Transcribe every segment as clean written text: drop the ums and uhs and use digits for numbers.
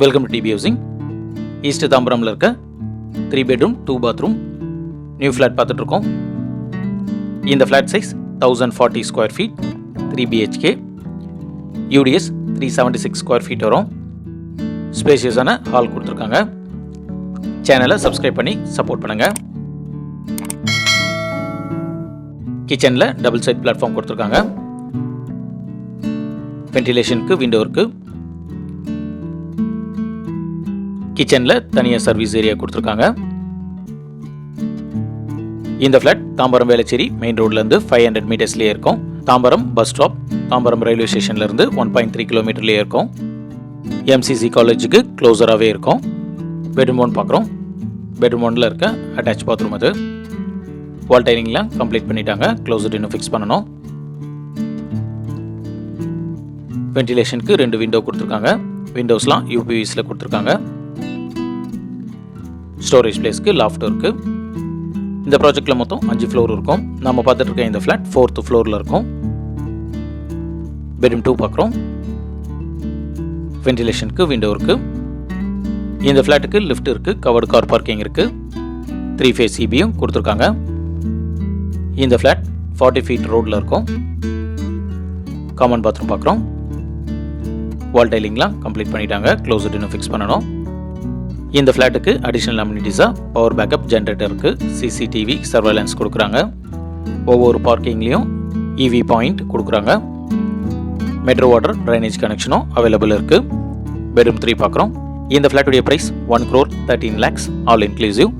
Welcome to DP housing. East தாம்பரமில் இருக்க 3 bedroom 2 bathroom new flat பார்த்துட்ருக்கோம். இந்த flat size 1040 square feet, 3 BHK, UDS 376 square feet வரும். ஸ்பேஷியஸான ஹால் கொடுத்துருக்காங்க. சேனலை சப்ஸ்கிரைப் பண்ணி சப்போர்ட் பண்ணுங்கள். கிச்சனில் டபுள் சைட் பிளாட்ஃபார்ம் கொடுத்துருக்காங்க. வென்டிலேஷனுக்கு விண்டோ இருக்குது. கிச்சனில் தனியாக சர்வீஸ் ஏரியா கொடுத்துருக்காங்க. இந்த ஃப்ளாட் தாம்பரம் வேளச்சேரி மெயின் ரோட்லேருந்து 500 மீட்டர்ஸ்லேயே இருக்கும். Tambaram bus stop, Tambaram railway ஸ்டேஷன்லேருந்து 1.3 கிலோமீட்டர்லேயே இருக்கும். MCC காலேஜுக்கு க்ளோஸராகவே இருக்கும். பெட்ரூம் 1 பார்க்குறோம். பெட்ரூம் 1ல் இருக்க அட்டாச் பாத்ரூம் அது. வால் டைனிங்லாம் கம்ப்ளீட் பண்ணிட்டாங்க. க்ளோசட் இன்னும் ஃபிக்ஸ் பண்ணணும். வென்டிலேஷனுக்கு 2 விண்டோ கொடுத்துருக்காங்க. விண்டோஸ்லாம் UPVஸில் கொடுத்துருக்காங்க. ஸ்டோரேஜ் பிளேஸ்க்கு லாஃப்ட் இருக்குது. இந்த ப்ராஜெக்டில் மொத்தம் 5 ஃப்ளோர் இருக்கும். நம்ம பார்த்துட்டு இருக்க இந்த ஃப்ளாட் 4th ஃப்ளோரில் இருக்கும். பெட்ரூம் 2 பார்க்குறோம். வென்டிலேஷனுக்கு விண்டோ இருக்குது. இந்த ஃப்ளாட்டுக்கு லிஃப்ட் இருக்குது. கவர்டு கார் பார்க்கிங் இருக்குது. 3 ஃபேஸ் CBயும் கொடுத்துருக்காங்க. இந்த ஃப்ளாட் 40 ஃபீட் ரோடில் இருக்கும். காமன் பாத்ரூம் பார்க்குறோம். வால் டைலிங்லாம் கம்ப்ளீட் பண்ணிட்டாங்க. க்ளோசட் இன்னும் ஃபிக்ஸ் பண்ணணும். இந்த ஃப்ளாட்டுக்கு அடிஷ்னல் அம்யூனிட்டிஸாக பவர் பேக்கப் ஜென்ரேட்டர் இருக்குது. CCTV சர்வேலன்ஸ் கொடுக்குறாங்க. ஒவ்வொரு பார்க்கிங்லேயும் EV பாயிண்ட் கொடுக்குறாங்க. மெட்ரோ வாட்டர் ட்ரைனேஜ் கனெக்ஷனும் அவைலபிள் இருக்குது. பெட்ரூம் 3 பார்க்குறோம். இந்த ஃப்ளாட்டுடைய ப்ரைஸ் 1,13 lakhs ஆல் இன்க்ளூசிவ்.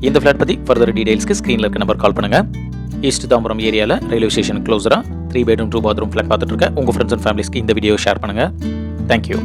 இந்த ஃப்ளாட் பற்றி ஃபர்தர் டீடைல்ஸ்க்கு ஸ்க்ரீனில் இருக்க நம்பர் கால் பண்ணுங்கள். ஈஸ்ட் தாம்பரம் ஏரியாவில் ரயில்வே ஸ்டேஷன் க்ளோஸராக 3 பெட்ரூம் 2 பாத்ரூம் ஃப்ளாட் பார்த்துட்டு இருக்க உங்கள் ஃப்ரெண்ட்ஸ் அண்ட் ஃபேமிலிஸ்க்கு இந்த வீடியோ ஷேர் பண்ணுங்கள். தேங்க்யூ.